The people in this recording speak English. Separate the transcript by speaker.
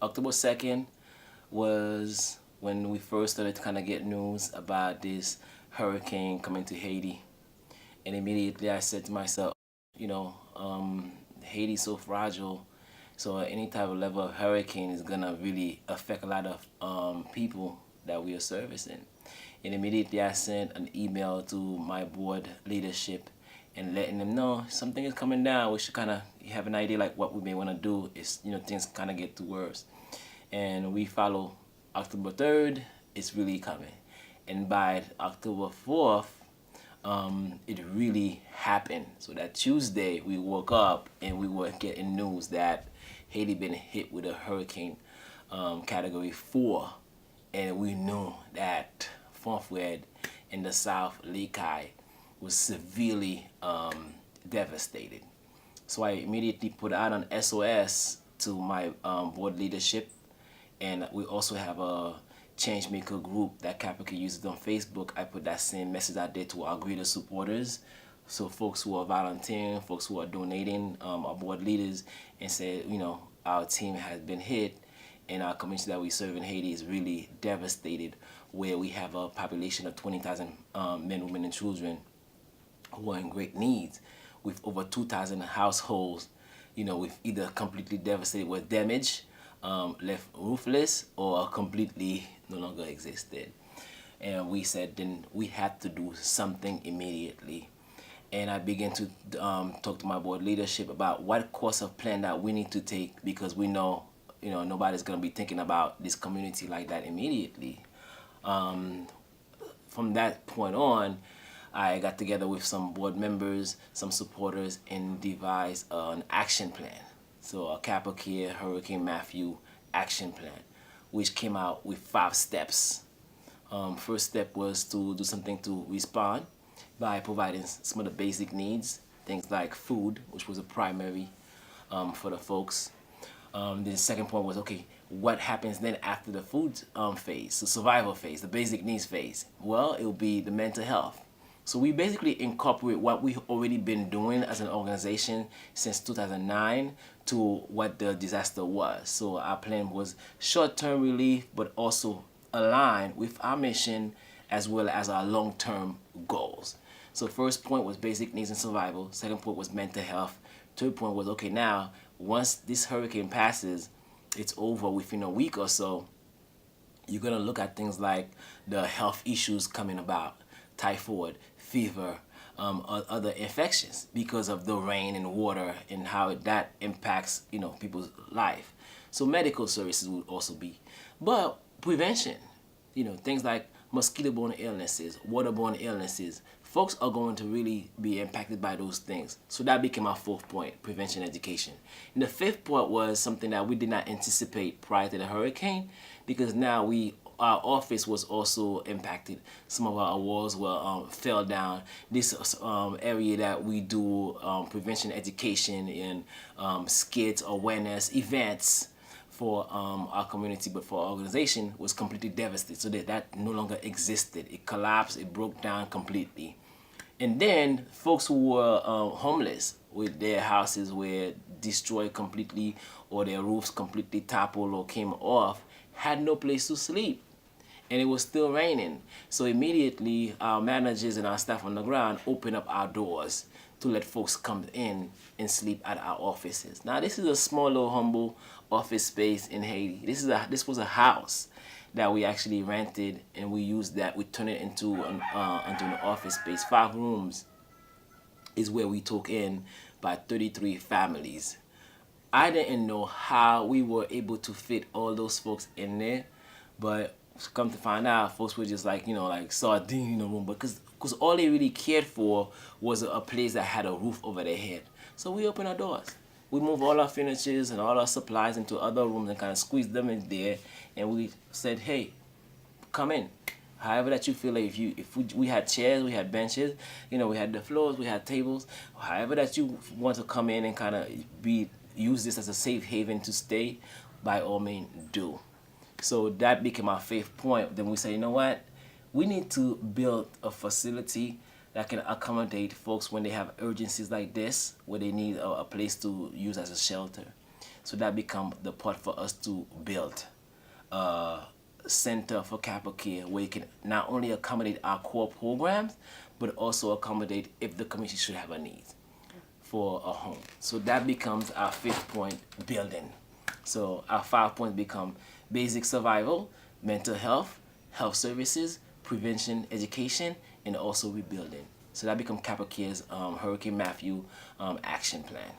Speaker 1: October 2nd was when we first started to kind of get news about this hurricane coming to Haiti. And immediately I said to myself, you know, Haiti's so fragile. So any type of level of hurricane is gonna really affect a lot of people that we are servicing. And immediately I sent an email to my board leadership and letting them know something is coming down. We should kind of have an idea like what we may want to do is, things kind of get too worse. And we follow October 3rd, it's really coming. And by October 4th, it really happened. So that Tuesday, we woke up and we were getting news that Haiti been hit with a hurricane category 4. And we knew that Fonfred in the south, Lekai, was severely devastated. So I immediately put out an SOS to my board leadership, and we also have a change maker group that Capracare uses on Facebook. I put that same message out there to our greater supporters. So folks who are volunteering, folks who are donating, our board leaders, and said, our team has been hit and our community that we serve in Haiti is really devastated, where we have a population of 20,000 men, women, and children who are in great needs, with over 2,000 households, with either completely devastated with damage, left roofless, or completely no longer existed. And we said then we had to do something immediately. And I began to talk to my board leadership about what course of plan that we need to take, because we know, nobody's going to be thinking about this community like that immediately. From that point on, I got together with some board members, some supporters, and devised an action plan. So a Capracare Hurricane Matthew action plan, which came out with 5 steps. First step was to do something to respond by providing some of the basic needs, things like food, which was a primary for the folks. The second point was, okay, what happens then after the food phase, the survival phase, the basic needs phase? Well, it will be the mental health. So we basically incorporate what we've already been doing as an organization since 2009 to what the disaster was. So our plan was short-term relief, but also aligned with our mission as well as our long-term goals. So first point was basic needs and survival. Second point was mental health. Third point was, okay, now once this hurricane passes, it's over within a week or so, you're gonna look at things like the health issues coming about, typhoid, fever, other infections because of the rain and water and how that impacts, people's life. So medical services would also be, but prevention, things like mosquito-borne illnesses, waterborne illnesses, folks are going to really be impacted by those things. So that became our 4th point, prevention education. And the 5th point was something that we did not anticipate prior to the hurricane, because now our office was also impacted. Some of our walls were fell down. This area that we do prevention education and skits, awareness, events for our community, but for our organization, was completely devastated. So that no longer existed. It collapsed, it broke down completely. And then folks who were homeless, with their houses were destroyed completely or their roofs completely toppled or came off, had no place to sleep. And it was still raining. So immediately our managers and our staff on the ground opened up our doors to let folks come in and sleep at our offices. Now this is a small little humble office space in Haiti. This was a house that we actually rented, and we used that. We turned it into an office space. 5 rooms is where we took in by 33 families. I didn't know how we were able to fit all those folks in there, but come to find out, folks were just like, like sardine in the room, because all they really cared for was a place that had a roof over their head. So we opened our doors. We moved all our furnitures and all our supplies into other rooms and kind of squeezed them in there, and we said, hey, come in. However that you feel, like we had chairs, we had benches, we had the floors, we had tables. However that you want to come in and kind of use this as a safe haven to stay, by all means do. So that became our 5th point. Then we say, you know what? We need to build a facility that can accommodate folks when they have urgencies like this, where they need a place to use as a shelter. So that become the part for us to build a center for Capracare where you can not only accommodate our core programs, but also accommodate if the community should have a need for a home. So that becomes our 5th point, building. So our 5 points become basic survival, mental health, health services, prevention, education, and also rebuilding. So that becomes Capracare's Hurricane Matthew action plan.